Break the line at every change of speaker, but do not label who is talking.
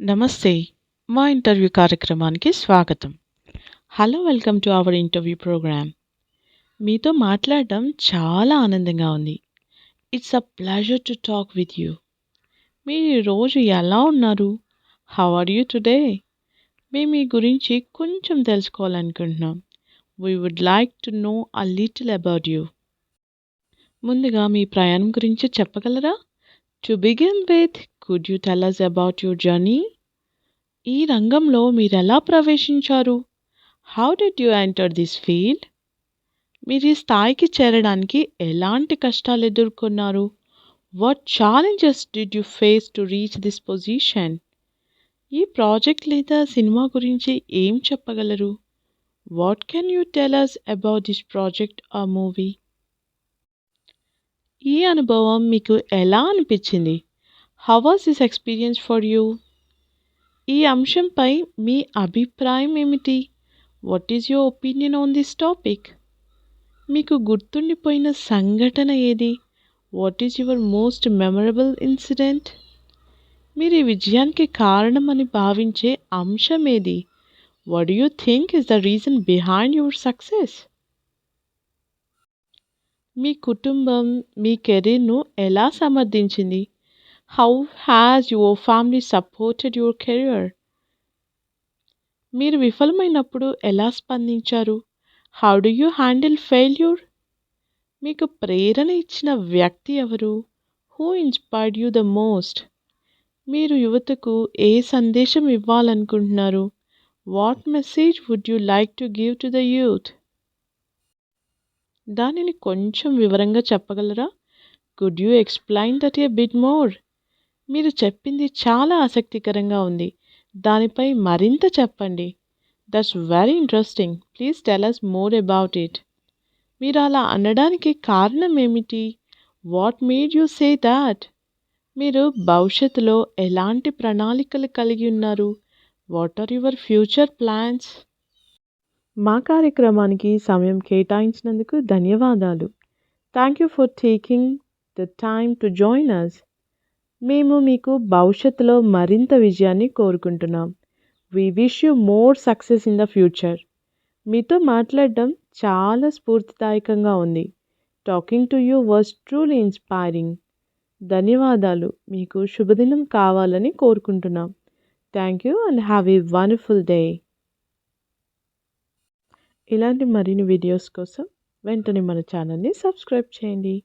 నమస్తే. మా ఇంటర్వ్యూ కార్యక్రమానికి స్వాగతం. Hello, welcome to our interview program. మీతో మాట్లాడడం చాలా ఆనందంగా ఉంది. It's a pleasure to talk with you. మీరు ఈ రోజు ఎలా ఉన్నారు? How are you today? మేము మీ గురించి కొంచెం తెలుసుకోవాలనుకుంటున్నాం. We would like to know a little about you. ముందుగా మీ ప్రయాణం గురించి చెప్పగలరా? To begin with, could you tell us about your journey? ఈ రంగంలో మీరెలా ప్రవేశించారు? How did you enter this field? మీరు ఈ స్థాయికి చేరడానికి ఎలాంటి కష్టాలు ఎదుర్కొన్నారు? What challenges did you face to reach this position? ఈ ప్రాజెక్ట్ లేదా సినిమా గురించి ఏం చెప్పగలరు? What can you tell us about this project or movie? ఈ అనుభవం మీకు ఎలా అనిపించింది? How was this experience for you? ఈ అంశంపై మీ అభిప్రాయం ఏమిటి? What is your opinion on this topic? మీకు గుర్తుండిపోయిన సంఘటన ఏది? What is your most memorable incident? మీరు ఈ విజయానికి కారణం అని భావించే అంశం ఏది? What do you think is the reason behind your success? మీ కుటుంబం మీ కెరీర్ను ఎలా సమర్థించింది? How has your family supported your career? మీరు విఫలమైనప్పుడు ఎలా స్పందించారు? How do you handle failure? మీకు ప్రేరణ ఇచ్చిన వ్యక్తి ఎవరు? Who inspired you the most? మీరు యువతకు ఏ సందేశం ఇవ్వాలనుకుంటున్నారు? What message would you like to give to the youth? దానిని కొంచెం వివరంగా చెప్పగలరా? Could you explain that a bit more? మీరు చెప్పింది చాలా ఆసక్తికరంగా ఉంది. దానిపై మరింత చెప్పండి. That's very interesting. Please tell us more about it. మీరు అలా అనడానికి కారణం ఏమిటి? What made you say that? మీరు భవిష్యత్తులో ఎలాంటి ప్రణాళికలు కలిగి ఉన్నారు? What are your future plans? మా కార్యక్రమానికి సమయం కేటాయించినందుకు ధన్యవాదాలు. Thank you for taking the time to join us. మేము మీకు భవిష్యత్తులో మరింత విజయాన్ని కోరుకుంటున్నాం. We wish you more success in the future. మీతో మాట్లాడడం చాలా స్ఫూర్తిదాయకంగా ఉంది. Talking to you was truly inspiring. ధన్యవాదాలు. మీకు శుభదినం కావాలని కోరుకుంటున్నాం. Thank you and have a wonderful day. ఇలాంటి మరిన్ని వీడియోస్ కోసం వెంటనే మన ఛానల్ని సబ్స్క్రైబ్ చేయండి.